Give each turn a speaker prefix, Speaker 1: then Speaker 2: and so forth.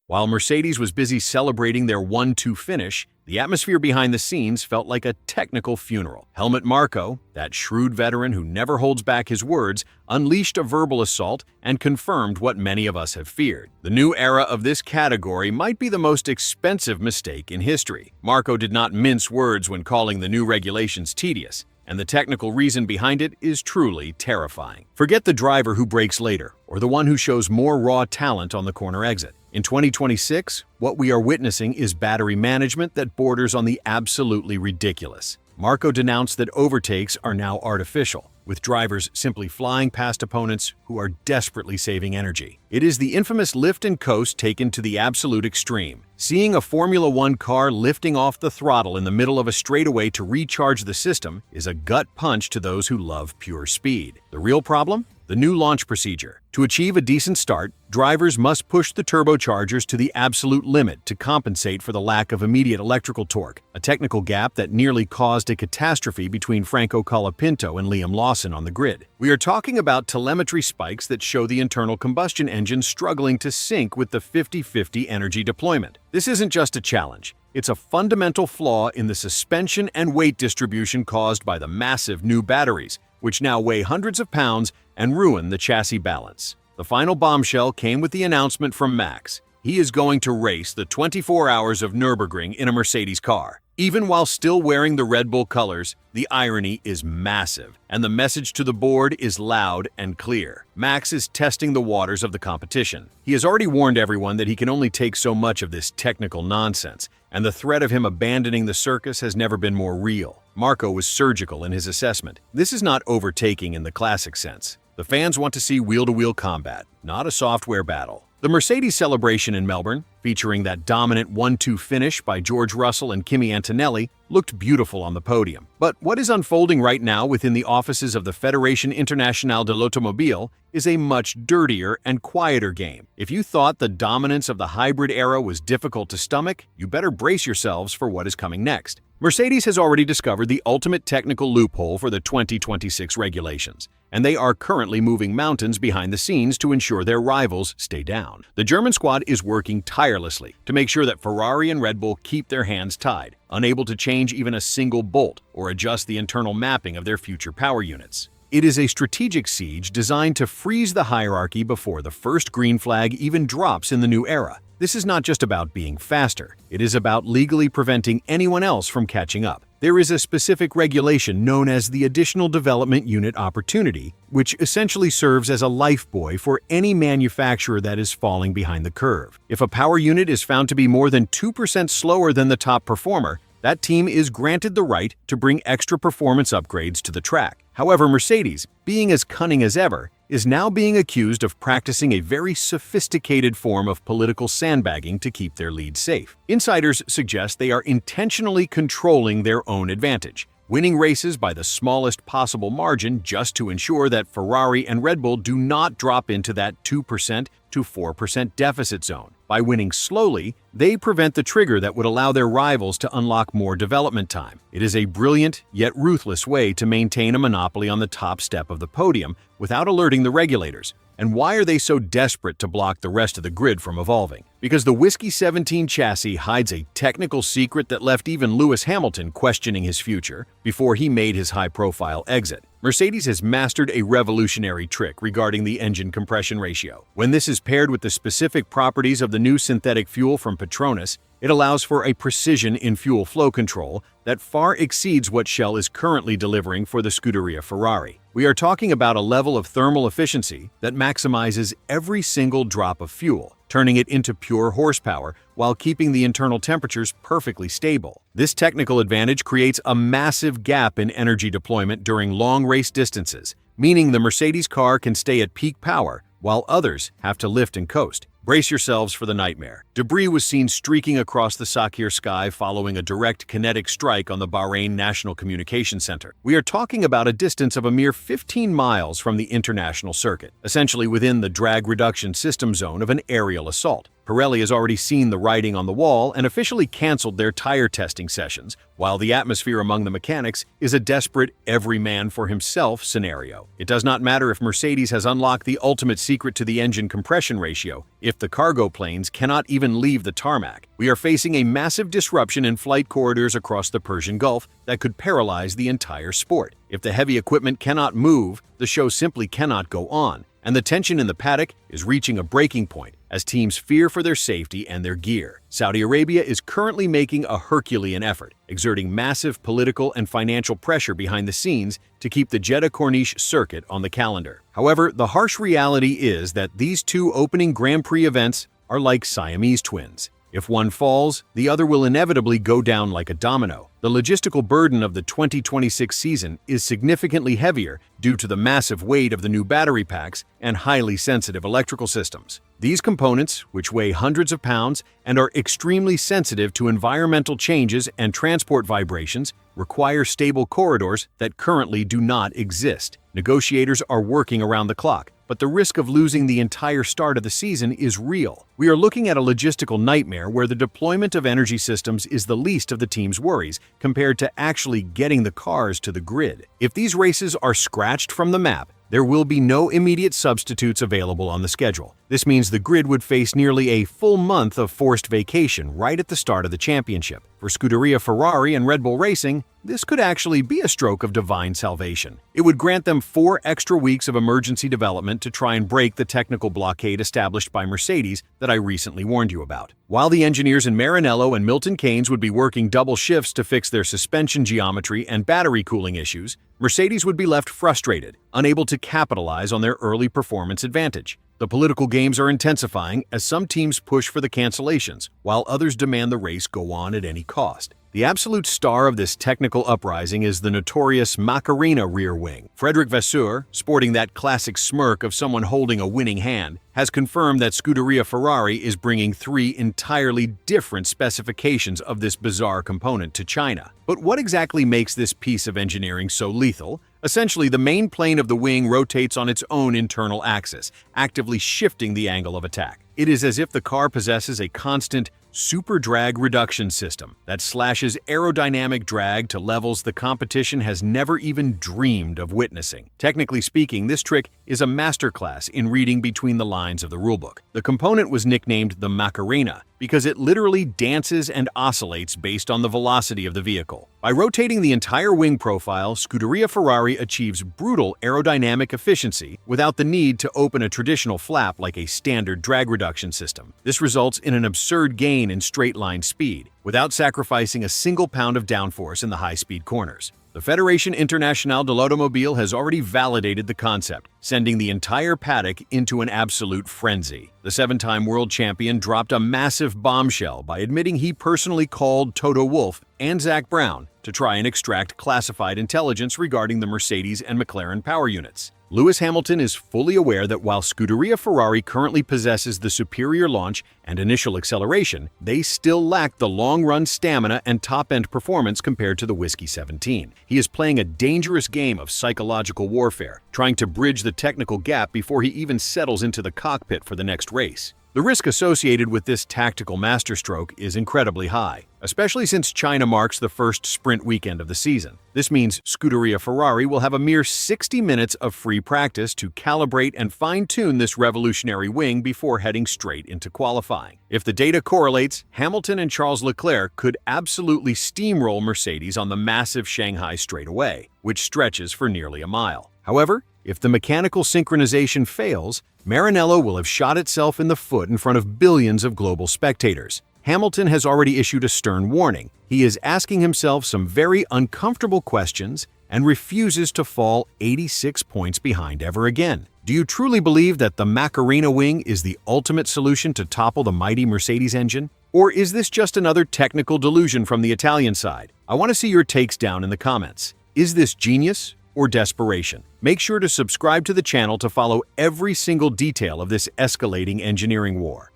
Speaker 1: While Mercedes was busy celebrating their 1-2 finish, the atmosphere behind the scenes felt like a technical funeral. Helmut Marko, that shrewd veteran who never holds back his words, unleashed a verbal assault and confirmed what many of us have feared. The new era of this category might be the most expensive mistake in history. Marko did not mince words when calling the new regulations tedious, and the technical reason behind it is truly terrifying. Forget the driver who brakes later, or the one who shows more raw talent on the corner exit. In 2026, what we are witnessing is battery management that borders on the absolutely ridiculous. Marko denounced that overtakes are now artificial, with drivers simply flying past opponents who are desperately saving energy. It is the infamous lift and coast taken to the absolute extreme. Seeing a Formula One car lifting off the throttle in the middle of a straightaway to recharge the system is a gut punch to those who love pure speed. The real problem? The new launch procedure. To achieve a decent start, drivers must push the turbochargers to the absolute limit to compensate for the lack of immediate electrical torque, a technical gap that nearly caused a catastrophe between Franco Colapinto and Liam Lawson on the grid. We are talking about telemetry spikes that show the internal combustion engine struggling to sync with the 50-50 energy deployment. This isn't just a challenge. It's a fundamental flaw in the suspension and weight distribution caused by the massive new batteries, which now weigh hundreds of pounds and ruin the chassis balance. The final bombshell came with the announcement from Max. He is going to race the 24 hours of Nürburgring in a Mercedes car. Even while still wearing the Red Bull colors, the irony is massive, and the message to the board is loud and clear. Max is testing the waters of the competition. He has already warned everyone that he can only take so much of this technical nonsense, and the threat of him abandoning the circus has never been more real. Marko was surgical in his assessment. This is not overtaking in the classic sense. The fans want to see wheel-to-wheel combat, not a software battle. The Mercedes celebration in Melbourne, featuring that dominant 1-2 finish by George Russell and Kimi Antonelli, looked beautiful on the podium. But what is unfolding right now within the offices of the Fédération Internationale de l'Automobile is a much dirtier and quieter game. If you thought the dominance of the hybrid era was difficult to stomach, you better brace yourselves for what is coming next. Mercedes has already discovered the ultimate technical loophole for the 2026 regulations, and they are currently moving mountains behind the scenes to ensure their rivals stay down. The German squad is working tirelessly to make sure that Ferrari and Red Bull keep their hands tied, unable to change even a single bolt or adjust the internal mapping of their future power units. It is a strategic siege designed to freeze the hierarchy before the first green flag even drops in the new era. This is not just about being faster, it is about legally preventing anyone else from catching up. There is a specific regulation known as the Additional Development Unit Opportunity, which essentially serves as a lifebuoy for any manufacturer that is falling behind the curve. If a power unit is found to be more than 2% slower than the top performer, that team is granted the right to bring extra performance upgrades to the track. However, Mercedes, being as cunning as ever, is now being accused of practicing a very sophisticated form of political sandbagging to keep their lead safe. Insiders suggest they are intentionally controlling their own advantage, winning races by the smallest possible margin just to ensure that Ferrari and Red Bull do not drop into that 2% to 4% deficit zone. By winning slowly, they prevent the trigger that would allow their rivals to unlock more development time. It is a brilliant yet ruthless way to maintain a monopoly on the top step of the podium without alerting the regulators. And why are they so desperate to block the rest of the grid from evolving? Because the Whiskey 17 chassis hides a technical secret that left even Lewis Hamilton questioning his future before he made his high-profile exit. Mercedes has mastered a revolutionary trick regarding the engine compression ratio. When this is paired with the specific properties of the new synthetic fuel from Petronas, it allows for a precision in fuel flow control that far exceeds what Shell is currently delivering for the Scuderia Ferrari. We are talking about a level of thermal efficiency that maximizes every single drop of fuel, turning it into pure horsepower while keeping the internal temperatures perfectly stable. This technical advantage creates a massive gap in energy deployment during long race distances, meaning the Mercedes car can stay at peak power while others have to lift and coast. Brace yourselves for the nightmare. Debris was seen streaking across the Sakhir sky following a direct kinetic strike on the Bahrain National Communication Center. We are talking about a distance of a mere 15 miles from the international circuit, essentially within the drag reduction system zone of an aerial assault. Pirelli has already seen the writing on the wall and officially canceled their tire testing sessions, while the atmosphere among the mechanics is a desperate every man for himself scenario. It does not matter if Mercedes has unlocked the ultimate secret to the engine compression ratio. If if the cargo planes cannot even leave the tarmac. We are facing a massive disruption in flight corridors across the Persian Gulf that could paralyze the entire sport. If the heavy equipment cannot move, the show simply cannot go on, and the tension in the paddock is reaching a breaking point as teams fear for their safety and their gear. Saudi Arabia is currently making a Herculean effort, exerting massive political and financial pressure behind the scenes to keep the Jeddah Corniche circuit on the calendar. However, the harsh reality is that these two opening Grand Prix events are like Siamese twins. If one falls, the other will inevitably go down like a domino. The logistical burden of the 2026 season is significantly heavier due to the massive weight of the new battery packs and highly sensitive electrical systems. These components, which weigh hundreds of pounds and are extremely sensitive to environmental changes and transport vibrations, require stable corridors that currently do not exist. Negotiators are working around the clock, but the risk of losing the entire start of the season is real. We are looking at a logistical nightmare where the deployment of energy systems is the least of the team's worries compared to actually getting the cars to the grid. If these races are scratched from the map, there will be no immediate substitutes available on the schedule. This means the grid would face nearly a full month of forced vacation right at the start of the championship. For Scuderia Ferrari and Red Bull Racing, this could actually be a stroke of divine salvation. It would grant them 4 extra weeks of emergency development to try and break the technical blockade established by Mercedes that I recently warned you about. While the engineers in Maranello and Milton Keynes would be working double shifts to fix their suspension geometry and battery cooling issues, Mercedes would be left frustrated, unable to capitalize on their early performance advantage. The political games are intensifying as some teams push for the cancellations, while others demand the race go on at any cost. The absolute star of this technical uprising is the notorious MACARENA rear wing. Frederic Vasseur, sporting that classic smirk of someone holding a winning hand, has confirmed that Scuderia Ferrari is bringing 3 entirely different specifications of this bizarre component to China. But what exactly makes this piece of engineering so lethal? Essentially, the main plane of the wing rotates on its own internal axis, actively shifting the angle of attack. It is as if the car possesses a constant super drag reduction system that slashes aerodynamic drag to levels the competition has never even dreamed of witnessing. Technically speaking, this trick is a masterclass in reading between the lines of the rulebook. The component was nicknamed the Macarena because it literally dances and oscillates based on the velocity of the vehicle. By rotating the entire wing profile, Scuderia Ferrari achieves brutal aerodynamic efficiency without the need to open a traditional flap like a standard drag reduction system. This results in an absurd gain in straight-line speed, without sacrificing a single pound of downforce in the high-speed corners. The Fédération Internationale de l'Automobile has already validated the concept, sending the entire paddock into an absolute frenzy. The 7-time world champion dropped a massive bombshell by admitting he personally called Toto Wolff and Zak Brown to try and extract classified intelligence regarding the Mercedes and McLaren power units. Lewis Hamilton is fully aware that while Scuderia Ferrari currently possesses the superior launch and initial acceleration, they still lack the long-run stamina and top-end performance compared to the Whiskey 17. He is playing a dangerous game of psychological warfare, trying to bridge the technical gap before he even settles into the cockpit for the next race. The risk associated with this tactical masterstroke is incredibly high, especially since China marks the first sprint weekend of the season. This means Scuderia Ferrari will have a mere 60 minutes of free practice to calibrate and fine-tune this revolutionary wing before heading straight into qualifying. If the data correlates, Hamilton and Charles Leclerc could absolutely steamroll Mercedes on the massive Shanghai straightaway, which stretches for nearly a mile. However, if the mechanical synchronization fails, Maranello will have shot itself in the foot in front of billions of global spectators. Hamilton has already issued a stern warning. He is asking himself some very uncomfortable questions and refuses to fall 86 points behind ever again. Do you truly believe that the Macarena wing is the ultimate solution to topple the mighty Mercedes engine? Or is this just another technical delusion from the Italian side? I want to see your takes down in the comments. Is this genius or desperation? Make sure to subscribe to the channel to follow every single detail of this escalating engineering war.